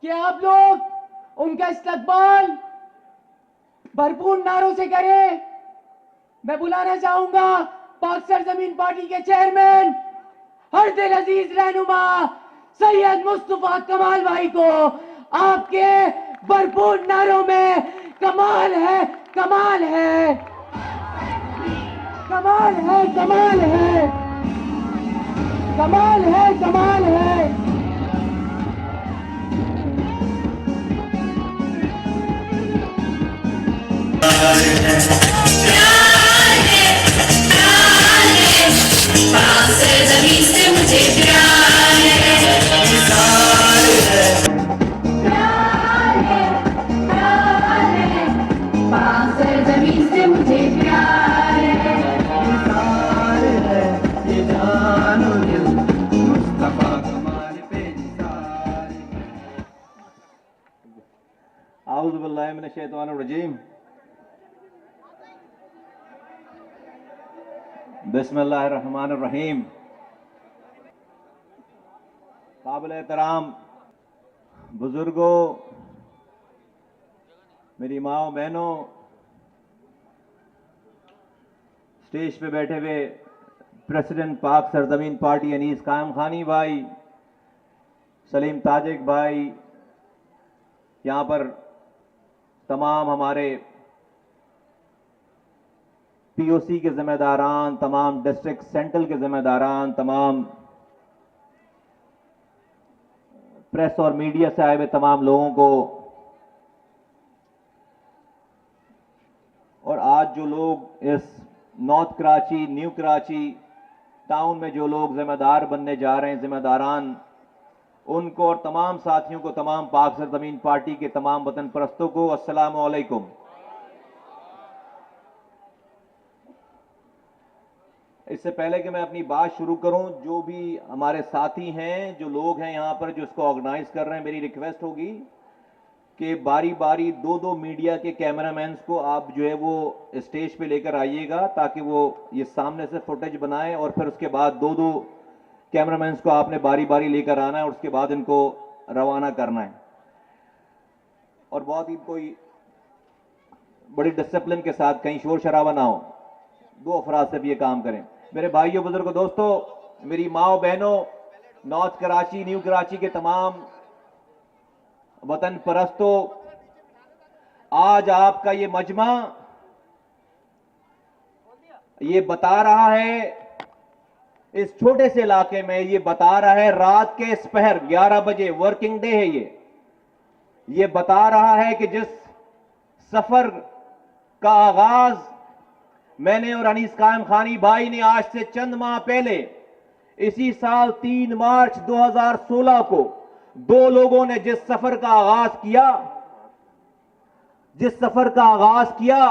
کہ آپ لوگ ان کا استقبال بھرپور نعروں سے کریں. میں بلانا چاہوں گا پاک سرزمین پارٹی کے چیئرمین ہر دل عزیز رہنما سید مصطفیٰ کمال بھائی کو. آپ کے بھرپور نعروں میں کمال ہے، کمال ہے، کمال ہے، کمال ہے، کمال ہے، کمال ہے. اعوذ باللہ من الشیطان الرجیم. بسم اللہ الرحمن الرحیم. قابل احترام بزرگوں، میری ماں بہنوں، اسٹیج پہ بیٹھے ہوئے پریزیڈنٹ پاک سرزمین پارٹی انیس قائم خانی بھائی، سلیم تاجک بھائی، یہاں پر تمام ہمارے پی او سی کے ذمہ داران، تمام ڈسٹرکٹ سینٹرل کے ذمہ داران، تمام پریس اور میڈیا سے آئے ہوئے تمام لوگوں کو، اور آج جو لوگ اس North Karachi, New Karachi town میں جو لوگ ذمہ دار بننے جا رہے ہیں، ذمہ داران، ان کو اور تمام ساتھیوں کو، تمام پاک سرزمین پارٹی کے تمام وطن پرستوں کو السلام علیکم. اس سے پہلے کہ میں اپنی بات شروع کروں، جو بھی ہمارے ساتھی ہیں، جو لوگ ہیں یہاں پر جو اس کو آرگنائز کر رہے ہیں، میری ریکویسٹ ہوگی کہ باری باری دو میڈیا کے کیمرہ مینز کو آپ جو ہے وہ اسٹیج پہ لے کر آئیے گا، تاکہ وہ یہ سامنے سے فوٹیج بنائیں، اور پھر اس کے بعد دو کیمرہ مینز کو آپ نے باری باری لے کر آنا ہے، اور اس کے بعد ان کو روانہ کرنا ہے. اور بہت ہی کوئی بڑی ڈسپلن کے ساتھ، کہیں شور شرابہ نہ ہو، دو افراد سے بھی یہ کام کریں. میرے بھائیوں، بزرگوں، دوستوں، میری ماں بہنوں، نارتھ کراچی، نیو کراچی کے تمام وطن پرستوں، آج آپ کا یہ مجمع یہ بتا رہا ہے، اس چھوٹے سے علاقے میں یہ بتا رہا ہے، رات کے اس پہر 11 بجے ورکنگ ڈے ہے، یہ بتا رہا ہے کہ جس سفر کا آغاز میں نے اور انیس قائم خانی بھائی نے آج سے چند ماہ پہلے اسی سال 3 مارچ 2016 کو دو لوگوں نے جس سفر کا آغاز کیا،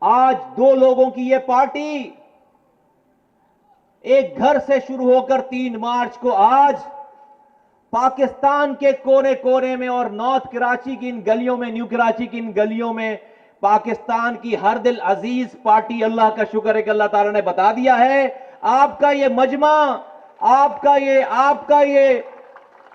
آج دو لوگوں کی یہ پارٹی ایک گھر سے شروع ہو کر 3 مارچ کو آج پاکستان کے کونے کونے میں اور نارتھ کراچی کی ان گلیوں میں، نیو کراچی کی ان گلیوں میں، پاکستان کی ہر دل عزیز پارٹی، اللہ کا شکر ہے کہ اللہ تعالیٰ نے بتا دیا ہے، آپ کا یہ مجمع، آپ کا یہ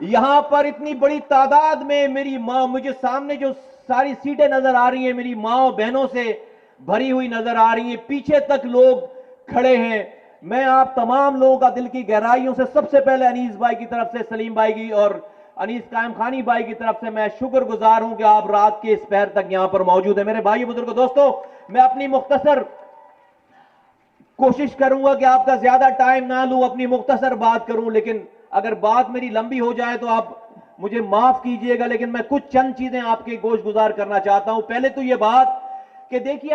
یہاں پر اتنی بڑی تعداد میں، میری ماں، مجھے سامنے جو ساری سیٹیں نظر آ رہی ہیں میری ماں بہنوں سے بھری ہوئی نظر آ رہی ہیں، پیچھے تک لوگ کھڑے ہیں. میں آپ تمام لوگوں کا دل کی گہرائیوں سے سب سے پہلے انیس بھائی کی طرف سے، سلیم بھائی کی اور انیس قائم خانی بھائی کی طرف سے میں شکر گزار ہوں کہ آپ رات کے اس پہر تک یہاں پر موجود ہیں. میرے بھائی بزرگوں، دوستوں، میں اپنی مختصر کوشش کروں گا کہ آپ کا زیادہ ٹائم نہ لوں، اپنی مختصر بات کروں، لیکن اگر بات میری لمبی ہو جائے تو آپ مجھے معاف کیجئے گا، لیکن میں کچھ چند چیزیں آپ کے گوش گزار کرنا چاہتا ہوں. پہلے تو یہ بات کہ دیکھیے،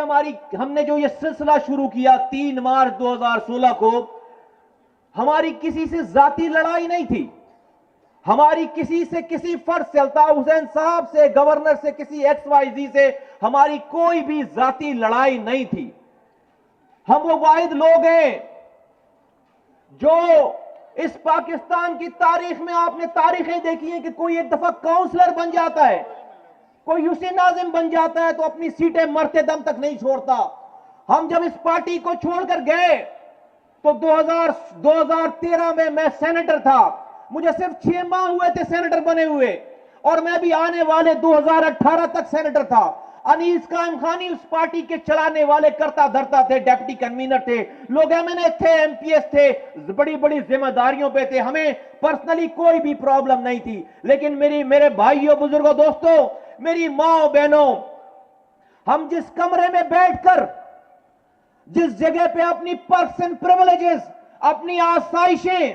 ہم نے جو یہ سلسلہ شروع کیا 3 مارچ 2016 کو، ہماری کسی سے ذاتی لڑائی نہیں تھی، ہماری کسی سے، کسی فرد سے، الطاف حسین صاحب سے، گورنر سے، کسی ایکس وائی زی سے ہماری کوئی بھی ذاتی لڑائی نہیں تھی. ہم وہ واحد لوگ ہیں جو اس پاکستان کی تاریخ میں، آپ نے تاریخیں دیکھی ہیں کہ کوئی ایک دفعہ کاؤنسلر بن جاتا ہے، کوئی یوسی ناظم بن جاتا ہے تو اپنی سیٹیں مرتے دم تک نہیں چھوڑتا. ہم جب اس پارٹی کو چھوڑ کر گئے تو 2013 میں سینیٹر تھا، مجھے صرف 6 ماہ ہوئے تھے سینیٹر بنے ہوئے، اور میں بھی آنے والے 2018 تک سینیٹر تھا۔ انیس قائم خانی اس پارٹی کے چلانے والے کرتا دھرتا تھے، ڈیپٹی کنوینر تھے، لوگ MNA تھے، MPS تھے، بڑی بڑی ذمہ داریوں پہ تھے، ہمیں پرسنلی کوئی بھی پرابلم نہیں تھی۔ لیکن میرے بھائیوں، بزرگوں، دوستوں، میری ماں بہنوں، ہم جس کمرے میں بیٹھ کر، جس جگہ پہ اپنی پرکس اینڈ پریویلیجز، اپنی آسائشیں،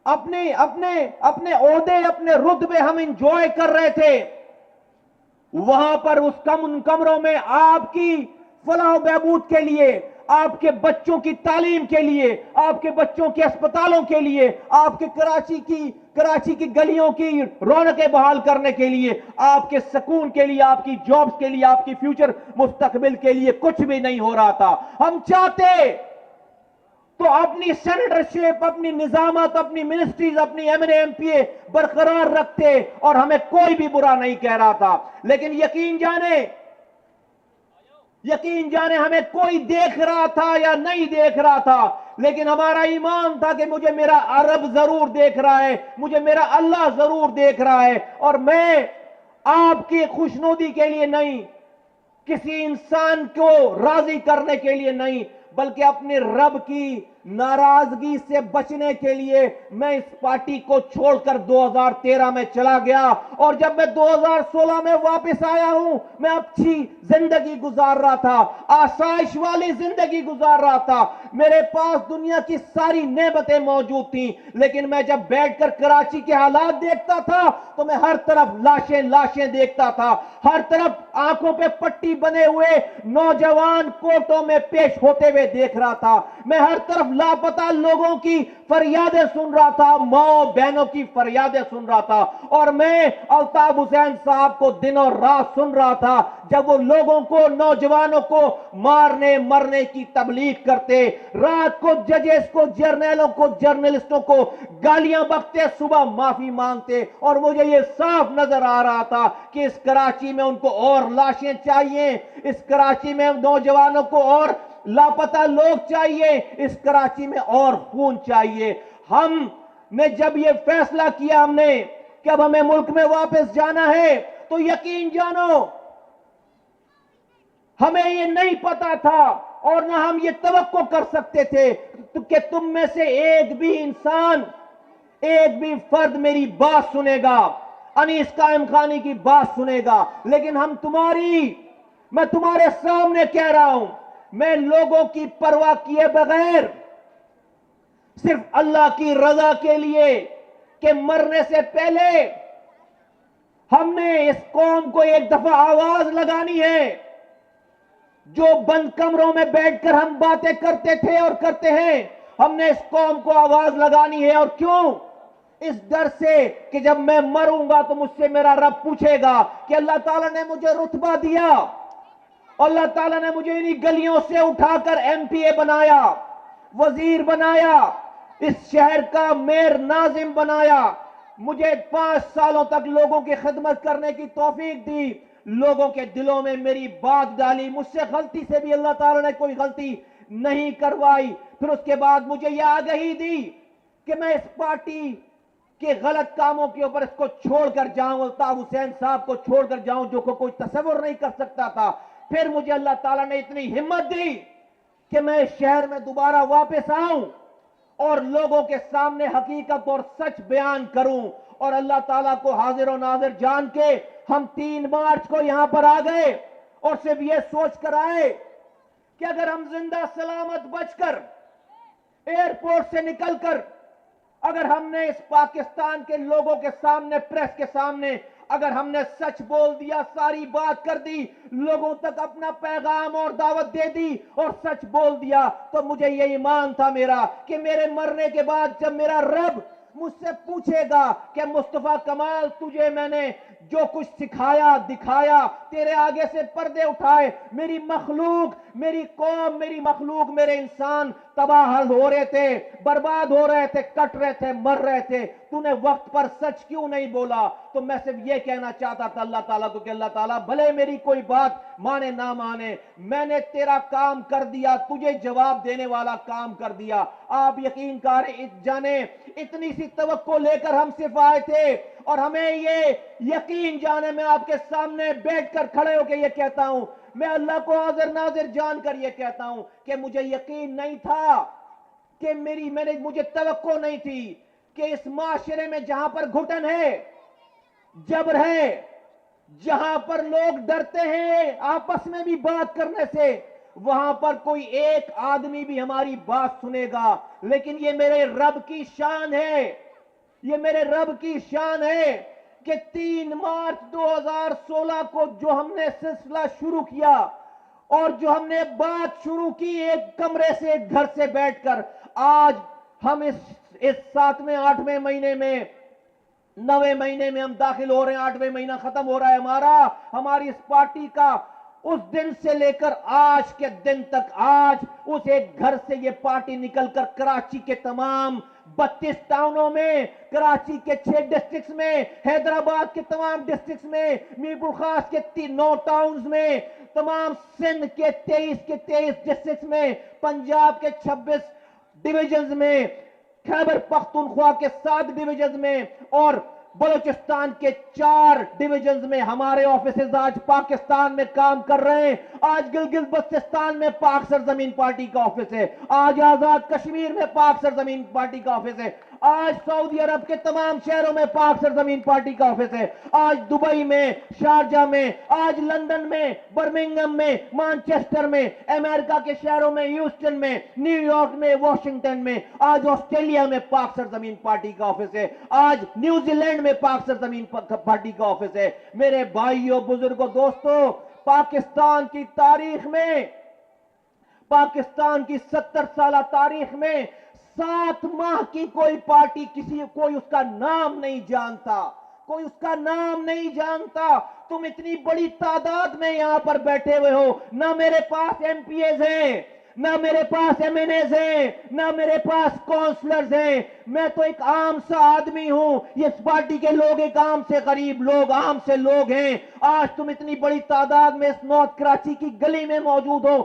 اپنے عہدے، اپنے رتبے ہم انجوائے کر رہے تھے، وہاں پر ان کمروں میں آپ کی فلاح و بہبود کے لیے، آپ کے بچوں کی تعلیم کے لیے، آپ کے بچوں کے اسپتالوں کے لیے، آپ کے کراچی کی گلیوں کی رونقیں بحال کرنے کے لیے، آپ کے سکون کے لیے، آپ کی جابز کے لیے، آپ کی فیوچر مستقبل کے لیے کچھ بھی نہیں ہو رہا تھا۔ ہم چاہتے تو اپنی سینیٹرشپ، اپنی نظامت، اپنی منسٹریز، اپنی MNA MPA برقرار رکھتے، اور ہمیں کوئی بھی برا نہیں کہہ رہا تھا۔ لیکن یقین جانے ہمیں کوئی دیکھ رہا تھا یا نہیں دیکھ رہا تھا، لیکن ہمارا ایمان تھا کہ مجھے میرا رب ضرور دیکھ رہا ہے، مجھے میرا اللہ ضرور دیکھ رہا ہے، اور میں آپ کی خوشنودی کے لیے نہیں، کسی انسان کو راضی کرنے کے لیے نہیں، بلکہ اپنے رب کی ناراضگی سے بچنے کے لیے میں اس پارٹی کو چھوڑ کر 2013 میں چلا گیا، اور جب میں 2016 میں واپس آیا ہوں، میں اچھی زندگی گزار رہا تھا، آسائش والی زندگی گزار رہا تھا، میرے پاس دنیا کی ساری نعمتیں موجود تھیں، لیکن میں جب بیٹھ کر کراچی کے حالات دیکھتا تھا تو میں ہر طرف لاشیں دیکھتا تھا، ہر طرف آنکھوں پہ پٹی بنے ہوئے نوجوان کوٹوں میں پیش ہوتے ہوئے دیکھ رہا تھا، میں ہر طرف لاپتہ لوگوں کی فریادیں سن رہا تھا، ماں بہنوں کی فریادیں سن رہا تھا، اور میں الطاف حسین صاحب کو دن اور رات سن رہا تھا جب وہ لوگوں کو، نوجوانوں کو مرنے کی تبلیغ کرتے، رات کو ججز کو، جرنیلوں کو، جرنلسٹوں کو گالیاں بکتے، صبح معافی مانگتے، اور مجھے یہ صاف نظر آ رہا تھا کہ اس کراچی میں ان کو اور لاشیں چاہیے، اس کراچی میں نوجوانوں کو اور لاپتہ لوگ چاہیے، اس کراچی میں اور خون چاہیے۔ ہم نے جب یہ فیصلہ کیا کہ اب ہمیں ملک میں واپس جانا ہے، تو یقین جانو ہمیں یہ نہیں پتا تھا، اور نہ ہم یہ توقع کر سکتے تھے کہ تم میں سے ایک بھی انسان، ایک بھی فرد میری بات سنے گا، انیس قائم خانی کی بات سنے گا۔ لیکن میں تمہارے سامنے کہہ رہا ہوں، میں لوگوں کی پرواہ کیے بغیر، صرف اللہ کی رضا کے لیے کہ مرنے سے پہلے ہم نے اس قوم کو ایک دفعہ آواز لگانی ہے۔ جو بند کمروں میں بیٹھ کر ہم باتیں کرتے تھے اور کرتے ہیں، ہم نے اس قوم کو آواز لگانی ہے۔ اور کیوں؟ اس ڈر سے کہ جب میں مروں گا تو مجھ سے میرا رب پوچھے گا کہ اللہ تعالیٰ نے مجھے رتبہ دیا، اللہ تعالیٰ نے مجھے انہی گلیوں سے اٹھا کر MPA بنایا، وزیر بنایا، اس شہر کا میئر ناظم بنایا، مجھے 5 سالوں تک لوگوں کی خدمت کرنے کی توفیق دی، لوگوں کے دلوں میں میری بات ڈالی، مجھ سے غلطی سے بھی اللہ تعالیٰ نے کوئی غلطی نہیں کروائی۔ پھر اس کے بعد مجھے یہ آگہی دی کہ میں اس پارٹی کے غلط کاموں کے اوپر اس کو چھوڑ کر جاؤں، الطاف حسین صاحب کو چھوڑ کر جاؤں، جو کوئی تصور نہیں کر سکتا تھا۔ پھر مجھے اللہ تعالیٰ نے اتنی ہمت دی کہ میں اس شہر میں دوبارہ واپس آؤں اور لوگوں کے سامنے حقیقت اور سچ بیان کروں، اور اللہ تعالیٰ کو حاضر و ناظر جان کے ہم 3 مارچ کو یہاں پر آ گئے، اور صرف یہ سوچ کر آئے کہ اگر ہم زندہ سلامت بچ کر ایئرپورٹ سے نکل کر اگر ہم نے اس پاکستان کے لوگوں کے سامنے، پریس کے سامنے، اگر ہم نے سچ بول دیا، ساری بات کر دی، لوگوں تک اپنا پیغام اور دعوت دے دی اور سچ بول دیا، تو مجھے یہ ایمان تھا میرا کہ میرے مرنے کے بعد جب میرا رب مجھ سے پوچھے گا کہ مصطفیٰ کمال تجھے میں نے جو کچھ سکھایا، دکھایا، تیرے آگے سے پردے اٹھائے، میری مخلوق، میری قوم، میری مخلوق، میرے انسان تباہ ہو رہے تھے, برباد ہو رہے تھے, کٹ رہے تھے, مر رہے تھے, تو نے وقت پر سچ کیوں نہیں بولا؟ تو میں صرف یہ کہنا چاہتا تھا اللہ تعالیٰ کو کہ اللہ تعالیٰ بھلے میری کوئی بات مانے نہ مانے, میں نے تیرا کام کر دیا, تجھے جواب دینے والا کام کر دیا. آپ یقین جانے اتنی سی توقع لے کر ہم صرف آئے تھے, اور ہمیں یہ یقین جانے میں آپ کے سامنے بیٹھ کر کھڑے ہو کے یہ کہتا ہوں, میں اللہ کو حاضر ناظر جان کر یہ کہتا ہوں کہ مجھے یقین نہیں تھا کہ مجھے توقع نہیں تھی کہ اس معاشرے میں جہاں پر گھٹن ہے, جبر ہے, جہاں پر لوگ ڈرتے ہیں آپس میں بھی بات کرنے سے, وہاں پر کوئی ایک آدمی بھی ہماری بات سنے گا. لیکن یہ میرے رب کی شان ہے, یہ میرے رب کی شان ہے کہ 3 مارچ 2016 کو جو ہم نے سلسلہ شروع کیا اور جو ہم نے بات شروع کی ایک کمرے سے, ایک گھر سے بیٹھ کر, آج ہم اس 7ویں 8ویں مہینے میں 9ویں مہینے میں ہم داخل ہو رہے ہیں, 8ویں مہینہ ختم ہو رہا ہے ہماری اس پارٹی کا. اس دن سے لے کر آج کے دن تک, آج اس ایک گھر سے یہ پارٹی نکل کر کراچی کے تمام 32 ٹاؤنوں میں, کراچی کے 6 ڈسٹرکٹس میں, حیدرآباد کے تمام ڈسٹرکٹس میں, میرپور خاص کے 9 ٹاؤنز میں, تمام سندھ کے 23 ڈسٹرکٹس میں, پنجاب کے 26 ڈویژنز میں, خیبر پختونخوا کے 7 ڈویژنز میں, اور بلوچستان کے 4 ڈویژنز میں ہمارے آفیسز آج پاکستان میں کام کر رہے ہیں. آج گلگت بلتستان میں پاک سرزمین پارٹی کا آفس ہے, آج آزاد کشمیر میں پاک سرزمین پارٹی کا آفس ہے, آج سعودی عرب کے تمام شہروں میں پاک سرزمین پارٹی کا آفس ہے, آج دبئی میں, شارجہ میں, آج لندن میں, برمنگم میں, مانچسٹر میں, امریکہ کے شہروں میں, ہیوسٹن میں, نیو یارک میں, واشنگٹن میں, آج آسٹریلیا میں پاک سرزمین پارٹی کا آفس ہے, آج نیوزی لینڈ میں پاک سرزمین پارٹی کا آفس ہے. میرے بھائیوں, بزرگوں, دوستوں, پاکستان کی تاریخ میں, پاکستان کی 70 سالہ تاریخ میں 7 ماہ کی کوئی پارٹی کوئی اس کا نام نہیں جانتا, کوئی اس کا نام نہیں جانتا. تم اتنی بڑی تعداد میں یہاں پر بیٹھے ہوئے ہو, نہ میرے پاس ایم پی ایز ہیں, نہ میرے پاس ایم این ایز ہیں, نہ میرے پاس کونسلرز ہیں, میں تو ایک عام سا آدمی ہوں. اس پارٹی کے لوگ ایک عام سے غریب لوگ, عام سے لوگ ہیں. آج تم اتنی بڑی تعداد میں اس نارتھ کراچی کی گلی میں موجود ہو.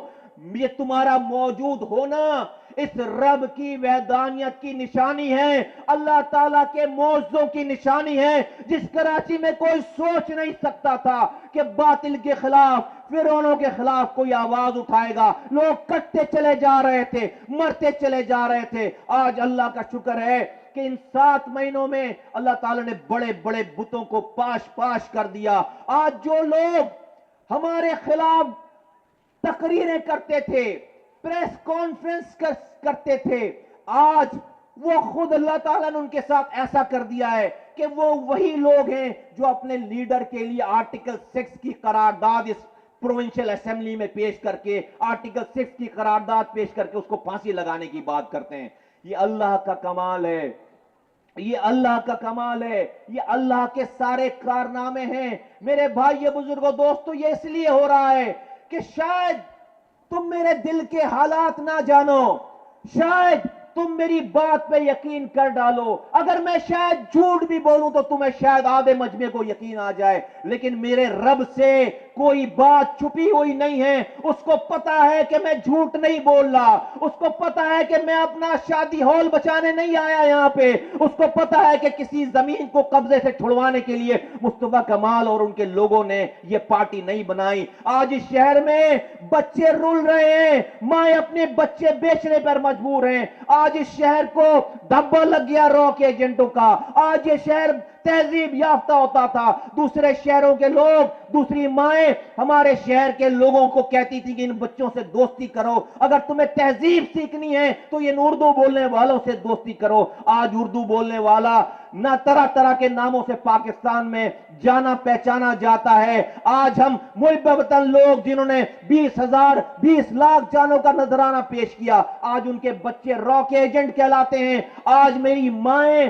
یہ تمہارا موجود ہونا اس رب کی وحدانیت کی نشانی ہے, اللہ تعالیٰ کے معجزوں کی نشانی ہے. جس کراچی میں کوئی سوچ نہیں سکتا تھا کہ باطل کے خلاف, فرعونوں کے خلاف کوئی آواز اٹھائے گا, لوگ کٹتے چلے جا رہے تھے, مرتے چلے جا رہے تھے. آج اللہ کا شکر ہے کہ ان 7 مہینوں میں اللہ تعالیٰ نے بڑے بڑے بتوں کو پاش کر دیا. آج جو لوگ ہمارے خلاف تقریریں کرتے تھے, پریس کانفرنس کرتے تھے, آج وہ خود اللہ تعالیٰ نے ان کے ساتھ ایسا کر دیا ہے کہ وہ وہی لوگ ہیں جو اپنے لیڈر کے لیے آرٹیکل 6 کی قرارداد اس پروونشل اسمبلی میں پیش کر کے, آرٹیکل 6 کی قرارداد پیش کر کے اس کو پھانسی لگانے کی بات کرتے ہیں. یہ اللہ کا کمال ہے, یہ اللہ کا کمال ہے, یہ اللہ کے سارے کارنامے ہیں. میرے بھائی, بزرگوں, دوستو, یہ اس لیے ہو رہا ہے کہ شاید تم میرے دل کے حالات نہ جانو, شاید تم میری بات پہ یقین کر ڈالو. اگر میں شاید جھوٹ بھی بولوں تو تمہیں شاید آدھے مجمع کو یقین آ جائے, لیکن میرے رب سے کوئی بات چھپی ہوئی نہیں ہے. اس کو پتا ہے کہ میں جھوٹ نہیں بول رہا, اس کو پتا ہے کہ میں اپنا شادی ہال بچانے نہیں آیا یہاں پہ, اس کو پتا ہے کہ کسی زمین کو قبضے سے چھڑوانے کے لیے مصطفیٰ کمال اور ان کے لوگوں نے یہ پارٹی نہیں بنائی. آج اس شہر میں بچے رول رہے ہیں, مائیں اپنے بچے بیچنے پر مجبور ہیں. آج اس شہر کو دھبا لگ گیا را کے ایجنٹوں کا. آج یہ شہر تہذیب یافتہ ہوتا تھا, دوسرے شہروں کے لوگ, دوسری مائیں ہمارے شہر کے لوگوں کو کہتی تھی کہ ان بچوں سے دوستی کرو, اگر تمہیں تہذیب سیکھنی ہے تو ان اردو بولنے والوں سے دوستی کرو. آج اردو بولنے والا نہ طرح طرح کے ناموں سے پاکستان میں جانا پہچانا جاتا ہے. آج ہم محب وطن لوگ جنہوں نے 20 لاکھ جانوں کا نذرانہ پیش کیا, آج ان کے بچے را کے ایجنٹ کہلاتے ہیں. آج میری مائیں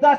10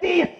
30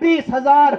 20,000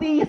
30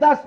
10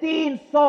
300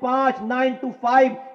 5, 9 to 5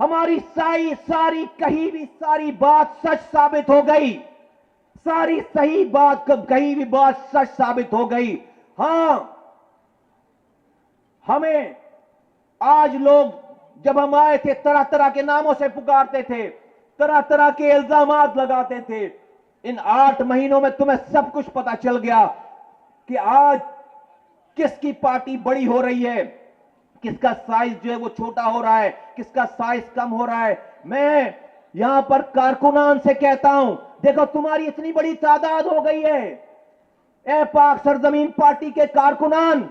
ہماری ساری کہی بھی ساری بات سچ ثابت ہو گئی, ساری صحیح بات کہی بھی بات سچ ثابت ہو گئی. ہاں, ہمیں آج لوگ جب ہم آئے تھے طرح طرح کے ناموں سے پکارتے تھے, طرح طرح کے الزامات لگاتے تھے. ان 8 مہینوں میں تمہیں سب کچھ پتا چل گیا کہ آج کس کی پارٹی بڑی ہو رہی ہے, کس کا سائز جو ہے وہ چھوٹا ہو رہا ہے, کس کا سائز کم ہو رہا ہے. میں یہاں پر کارکنان سے کہتا ہوں, دیکھو تمہاری اتنی بڑی تعداد ہو گئی ہے. اے پاک سرزمین پارٹی کے کارکنان,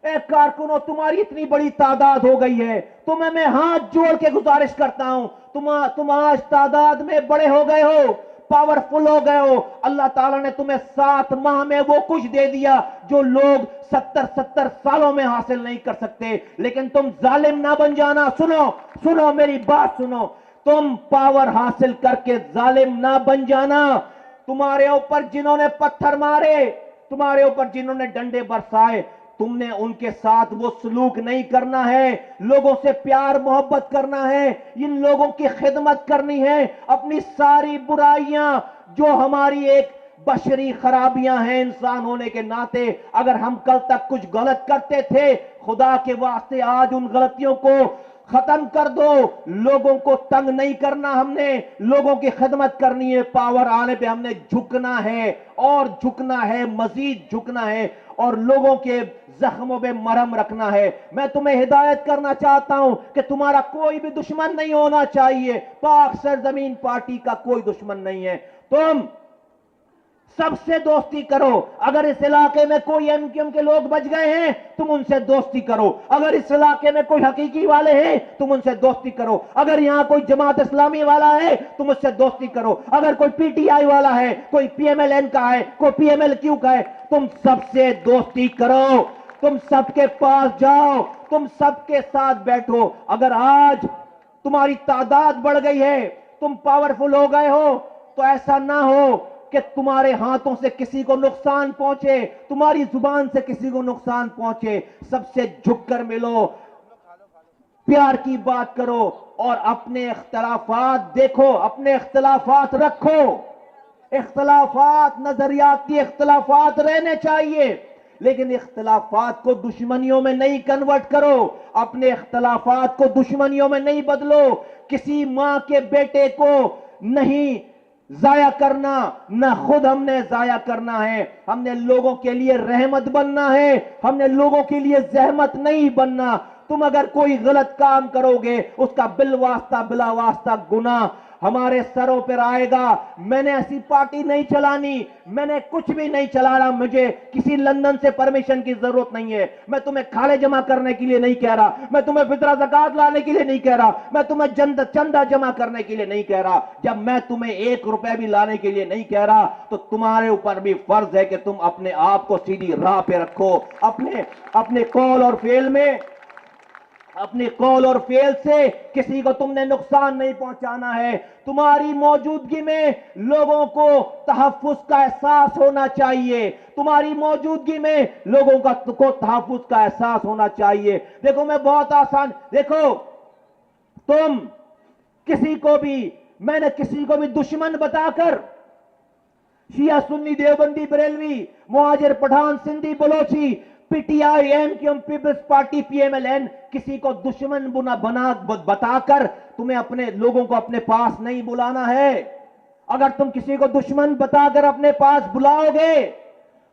اے کارکنوں, تمہاری اتنی بڑی تعداد ہو گئی ہے, تمہیں میں ہاتھ جوڑ کے گزارش کرتا ہوں, تم آج تعداد میں بڑے ہو گئے ہو, پاورفل ہو گئے ہو. اللہ تعالیٰ نے تمہیں 7 ماہ میں وہ کچھ دے دیا جو لوگ 70 سالوں میں حاصل نہیں کر سکتے. لیکن تم ظالم نہ بن جانا. سنو میری بات سنو, تم پاور حاصل کر کے ظالم نہ بن جانا. تمہارے اوپر جنہوں نے پتھر مارے, تمہارے اوپر جنہوں نے ڈنڈے برسائے, تم نے ان کے ساتھ وہ سلوک نہیں کرنا ہے. لوگوں سے پیار محبت کرنا ہے, ان لوگوں کی خدمت کرنی ہے. اپنی ساری برائیاں جو ہماری ایک بشری خرابیاں ہیں انسان ہونے کے ناطے, اگر ہم کل تک کچھ غلط کرتے تھے, خدا کے واسطے آج ان غلطیوں کو ختم کر دو. لوگوں کو تنگ نہیں کرنا, ہم نے لوگوں کی خدمت کرنی ہے. پاور آنے پہ ہم نے جھکنا ہے, اور جھکنا ہے, مزید جھکنا ہے, اور لوگوں کے زخموں پہ مرہم رکھنا ہے. میں تمہیں ہدایت کرنا چاہتا ہوں کہ تمہارا کوئی بھی دشمن نہیں ہونا چاہیے. پاک سرزمین پارٹی کا کوئی دشمن نہیں ہے. تم سب سے دوستی کرو. اگر اس علاقے میں کوئی ایم کیو ایم کے لوگ بچ گئے ہیں, تم ان سے دوستی کرو. اگر اس علاقے میں کوئی حقیقی والے ہیں, تم ان سے دوستی کرو. اگر یہاں کوئی جماعت اسلامی والا ہے, تم اس سے دوستی کرو. اگر کوئی پی ٹی آئی والا ہے, کوئی پی ایم ایل این کا ہے, کوئی پی ایم ایل کیو کا ہے, تم سب سے دوستی کرو. تم سب کے پاس جاؤ, تم سب کے ساتھ بیٹھو. اگر آج تمہاری تعداد بڑھ گئی ہے, تم پاورفل ہو گئے ہو, تو ایسا نہ ہو کہ تمہارے ہاتھوں سے کسی کو نقصان پہنچے, تمہاری زبان سے کسی کو نقصان پہنچے. سب سے جھک کر ملو, پیار کی بات کرو, اور اپنے اختلافات دیکھو, اپنے اختلافات رکھو. اختلافات, نظریاتی اختلافات رہنے چاہیے, لیکن اختلافات کو دشمنیوں میں نہیں کنورٹ کرو. اپنے اختلافات کو دشمنیوں میں نہیں بدلو. کسی ماں کے بیٹے کو نہیں ضائع کرنا, نہ خود ہم نے ضائع کرنا ہے. ہم نے لوگوں کے لیے رحمت بننا ہے, ہم نے لوگوں کے لیے زحمت نہیں بننا. تم اگر کوئی غلط کام کرو گے, اس کا بالواسطہ بلا واسطہ گناہ ہمارے سروں پر آئے گا. میں نے ایسی پارٹی نہیں چلانی, میں نے کچھ بھی نہیں چلانا. مجھے کسی لندن سے پرمیشن کی ضرورت نہیں ہے. میں تمہیں کھالے جمع کرنے کے لیے نہیں کہہ رہا, میں تمہیں فطرہ زکات لانے کے لیے نہیں کہہ رہا, میں تمہیں چندہ جمع کرنے کے لیے نہیں کہہ رہا. جب میں تمہیں 1 روپے بھی لانے کے لیے نہیں کہہ رہا, تو تمہارے اوپر بھی فرض ہے کہ تم اپنے آپ کو سیدھی راہ پہ رکھو. اپنے قول اور فعل میں, اپنے قول اور فعل سے کسی کو تم نے نقصان نہیں پہنچانا ہے. تمہاری موجودگی میں لوگوں کو تحفظ کا احساس ہونا چاہیے. تمہاری موجودگی میں لوگوں کو تحفظ کا احساس ہونا چاہیے. دیکھو میں بہت آسان, دیکھو تم کسی کو بھی, میں نے کسی کو بھی دشمن بتا کر, شیعہ سنی Deobandi Barelvi Muhajir Pathan Sindhi Balochi P T I M Q M peoples party P M L N کسی کو دشمن بتا کر تمہیں اپنے لوگوں کو اپنے پاس نہیں بلانا ہے. اگر تم کسی کو دشمن بتا کر اپنے پاس بلاؤ گے,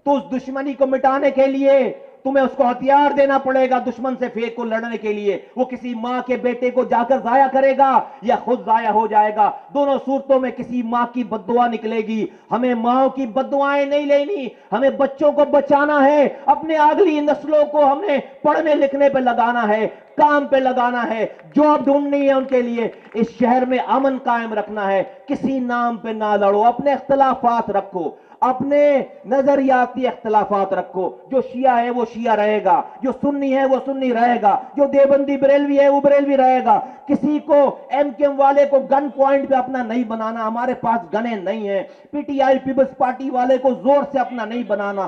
تو اس دشمنی کو مٹانے کے لیے تمہیں اس کو ہتھیار دینا پڑے گا. دشمن سے فیک کو لڑنے کے لیے وہ کسی ماں کے بیٹے کو جا کر ضائع کرے گا, یا خود ضائع ہو جائے گا. دونوں صورتوں میں کسی ماں کی بد دعا نکلے گی. ہمیں ماں کی بد دعائیں نہیں لینی, ہمیں بچوں کو بچانا ہے. اپنے اگلی نسلوں کو ہم نے پڑھنے لکھنے پہ لگانا ہے, کام پہ لگانا ہے, جاب ڈھونڈنی ہے ان کے لیے. اس شہر میں امن قائم رکھنا ہے. کسی نام پہ نہ لڑو, اپنے اختلافات رکھو, اپنے نظریاتی اختلافات رکھو. جو شیعہ ہے وہ شیعہ رہے گا, جو سنی ہے وہ سنی رہے گا, جو دیوبندی بریلوی ہے وہ بریلوی رہے گا. کسی کو ایم کیو ایم والے کو گن پوائنٹ پہ اپنا نہیں بنانا, ہمارے پاس گنیں نہیں ہیں. P T I peoples party والے کو زور سے اپنا نہیں بنانا.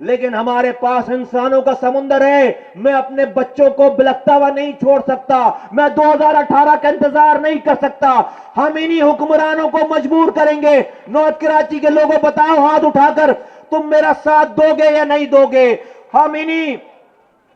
لیکن ہمارے پاس انسانوں کا سمندر ہے. میں اپنے بچوں کو بلکتا ہوا نہیں چھوڑ سکتا. میں 2018 کا انتظار نہیں کر سکتا. ہم انہی حکمرانوں کو مجبور کریں گے. نارتھ کراچی کے لوگوں بتاؤ ہاتھ اٹھا کر, تم میرا ساتھ دو گے یا نہیں دو گے؟ ہم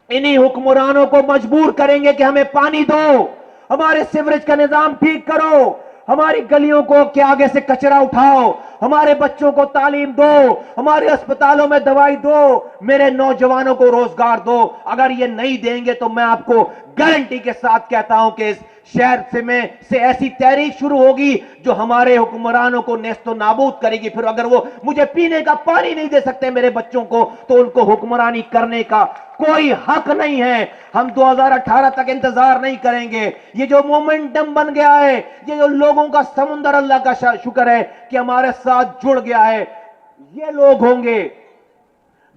انہی حکمرانوں کو مجبور کریں گے کہ ہمیں پانی دو, ہمارے سیوریج کا نظام ٹھیک کرو, ہماری گلیوں کو کے آگے سے کچرا اٹھاؤ, ہمارے بچوں کو تعلیم دو, ہمارے اسپتالوں میں دوائی دو, میرے نوجوانوں کو روزگار دو. اگر یہ نہیں دیں گے تو میں آپ کو گارنٹی کے ساتھ کہتا ہوں کہ اس شہر سے ایسی تحریک شروع ہوگی جو ہمارے حکمرانوں کو نیست و نابود کرے گی. پھر اگر وہ مجھے پینے کا پانی نہیں دے سکتے میرے بچوں کو, تو ان کو حکمرانی کرنے کا کوئی حق نہیں ہے. ہم 2018 تک انتظار نہیں کریں گے. یہ جو مومنٹم بن گیا ہے, یہ جو لوگوں کا سمندر, اللہ کا شکر ہے کہ ہمارے ساتھ جڑ گیا ہے. یہ لوگ ہوں گے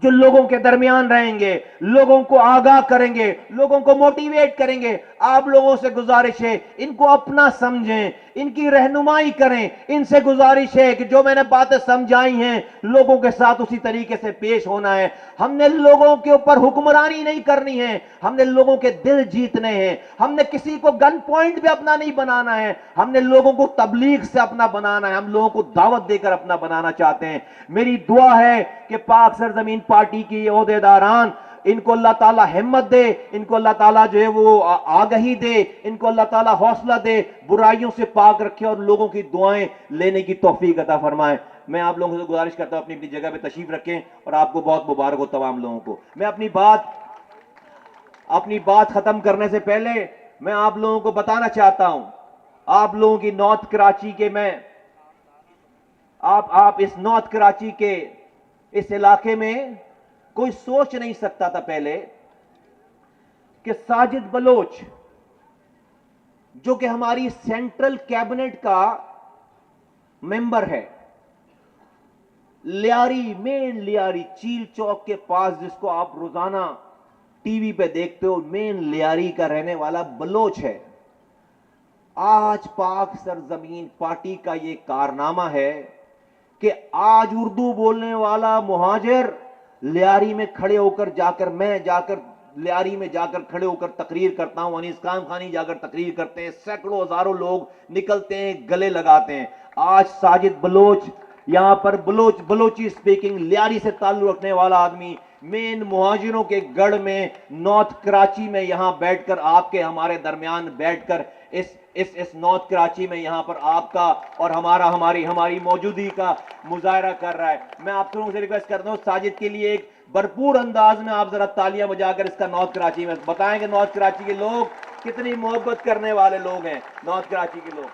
جو لوگوں کے درمیان رہیں گے, لوگوں کو آگاہ کریں گے, لوگوں کو موٹیویٹ کریں گے. آپ لوگوں سے گزارش ہے ان کو اپنا سمجھیں, ان کی رہنمائی کریں. ان سے گزارش ہے کہ جو میں نے باتیں سمجھائی ہیں لوگوں کے ساتھ اسی طریقے سے پیش ہونا ہے. ہم نے لوگوں کے اوپر حکمرانی نہیں کرنی ہے, ہم نے لوگوں کے دل جیتنے ہیں. ہم نے کسی کو گن پوائنٹ پہ اپنا نہیں بنانا ہے, ہم نے لوگوں کو تبلیغ سے اپنا بنانا ہے. ہم لوگوں کو دعوت دے کر اپنا بنانا چاہتے ہیں. میری دعا ہے کہ پاک سرزمین پارٹی کی یہ عہدیداران, ان کو اللہ تعالیٰ ہمت دے, ان کو اللہ تعالیٰ جو ہے وہ آگہی دے, ان کو اللہ تعالیٰ حوصلہ دے, برائیوں سے پاک رکھے اور لوگوں کی دعائیں لینے کی توفیق عطا فرمائے. میں آپ لوگوں سے گزارش کرتا ہوں اپنی اپنی جگہ پہ تشریف رکھیں, اور آپ کو بہت مبارک ہو تمام لوگوں کو. میں اپنی بات ختم کرنے سے پہلے میں آپ لوگوں کو بتانا چاہتا ہوں, آپ لوگوں کی نارتھ کراچی کے آپ اس نارتھ کراچی کے اس علاقے میں کوئی سوچ نہیں سکتا تھا پہلے کہ ساجد بلوچ جو کہ ہماری سینٹرل کیبنٹ کا ممبر ہے, لیاری, مین لیاری, چیل چوک کے پاس جس کو آپ روزانہ ٹی وی پہ دیکھتے ہو, مین لیاری کا رہنے والا بلوچ ہے. آج پاک سرزمین پارٹی کا یہ کارنامہ ہے کہ آج اردو بولنے والا مہاجر لیاری میں کھڑے ہو کر میں لیاری میں جا کر کھڑے ہو کر تقریر کرتا ہوں, انیس خان خانی جا کر تقریر کرتے ہیں, سینکڑوں ہزاروں لوگ نکلتے ہیں, گلے لگاتے ہیں. آج ساجد بلوچ یہاں پر بلوچی سپیکنگ لیاری سے تعلق رکھنے والا آدمی مین مہاجروں کے گڑھ میں نارتھ کراچی میں یہاں بیٹھ کر, آپ کے ہمارے درمیان بیٹھ کر اس نارتھ کراچی میں یہاں پر آپ کا اور ہماری موجودگی کا مظاہرہ کر رہا ہے. میں آپ لوگوں سے ریکویسٹ کرتا ہوں ساجد کے لیے ایک بھرپور انداز میں آپ ذرا تالیاں بجا کر اس کا نارتھ کراچی میں بتائیں کہ نارتھ کراچی کے لوگ کتنی محبت کرنے والے لوگ ہیں. نارتھ کراچی کے لوگ,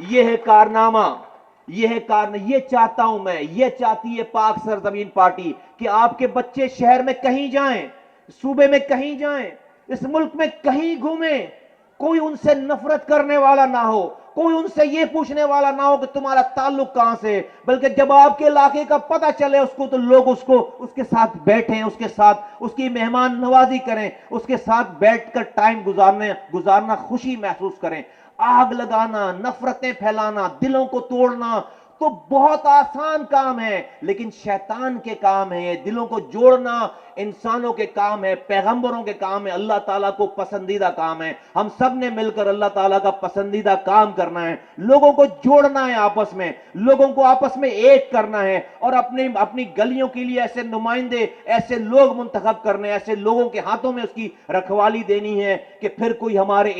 یہ ہے کارنامہ, یہ چاہتا ہوں میں, یہ چاہتی ہے پاک سرزمین پارٹی کہ آپ کے بچے شہر میں کہیں جائیں, صوبے میں کہیں جائیں, اس ملک میں کہیں گھومیں, کوئی ان سے نفرت کرنے والا نہ ہو, کوئی ان سے یہ پوچھنے والا نہ ہو کہ تمہارا تعلق کہاں سے, بلکہ جب آپ کے علاقے کا پتہ چلے اس کو تو لوگ اس کے ساتھ بیٹھیں, اس کے ساتھ اس کی مہمان نوازی کریں, اس کے ساتھ بیٹھ کر ٹائم گزارنا خوشی محسوس کریں. آگ لگانا, نفرتیں پھیلانا, دلوں کو توڑنا تو بہت آسان کام ہے, لیکن شیطان کے کام ہے. دلوں کو جوڑنا انسانوں کے کام ہے, پیغمبروں کے کام ہے, اللہ تعالیٰ کو پسندیدہ کام ہے. ہم سب نے مل کر اللہ تعالیٰ کا پسندیدہ کام کرنا ہے, لوگوں کو جوڑنا ہے آپس میں, لوگوں کو آپس میں ایک کرنا ہے, اور اپنی گلیوں کے لیے ایسے نمائندے, ایسے لوگ منتخب کرنے, ایسے لوگوں کے ہاتھوں میں اس کی رکھوالی دینی ہے کہ پھر کوئی ہمارے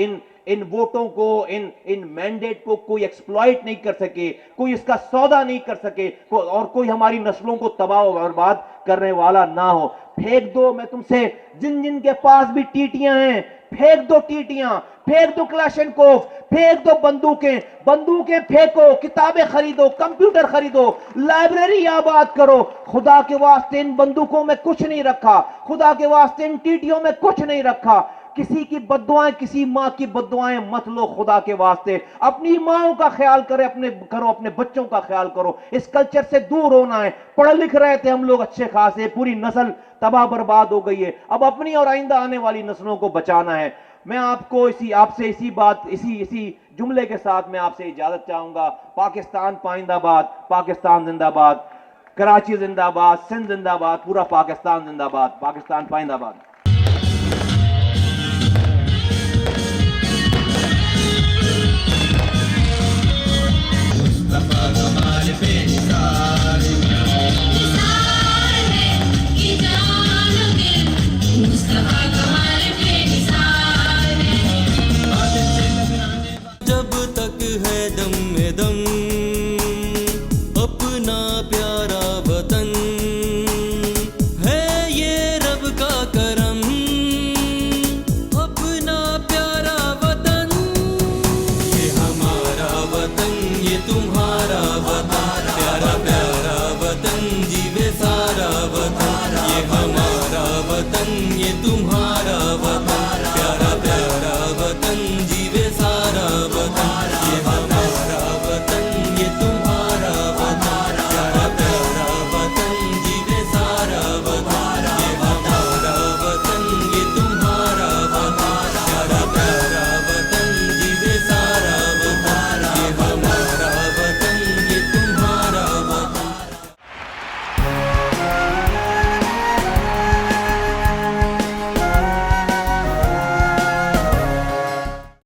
ان ووٹوں کو, ان مینڈیٹ کو کوئی ایکسپلائٹ نہیں کر سکے, کوئی اس کا سودا نہیں کر سکے, اور کوئی ہماری نسلوں کو تباہ و برباد کرنے والا نہ ہو. پھینک دو, میں تم سے جن کے پاس بھی ٹیٹیاں ہیں پھینک دو ٹیٹیاں, پھینک دو کلاشنکوف, پھینک دو بندوقیں پھینکو, کتابیں خریدو, کمپیوٹر خریدو, لائبریری آباد کرو. خدا کے واسطے ان بندوقوں میں کچھ نہیں رکھا, خدا کے واسطے ان ٹیٹیوں میں کچھ نہیں رکھا. کسی کی بددعائیں, کسی ماں کی بددعائیں مت لو خدا کے واسطے. اپنی ماؤں کا خیال اپنے بچوں کا خیال کرو. اس کلچر سے دور ہونا ہے. پڑھ لکھ رہے تھے ہم لوگ اچھے خاصے, پوری نسل تباہ برباد ہو گئی ہے. اب اپنی اور آئندہ آنے والی نسلوں کو بچانا ہے. میں آپ سے اسی جملے کے ساتھ میں آپ سے اجازت چاہوں گا. پاکستان پائندہ باد, پاکستان زندہ باد. کراچی زندہ باد، سندھ زندہ باد، پورا پاکستان زندہ باد، پاکستان پائندہ باد.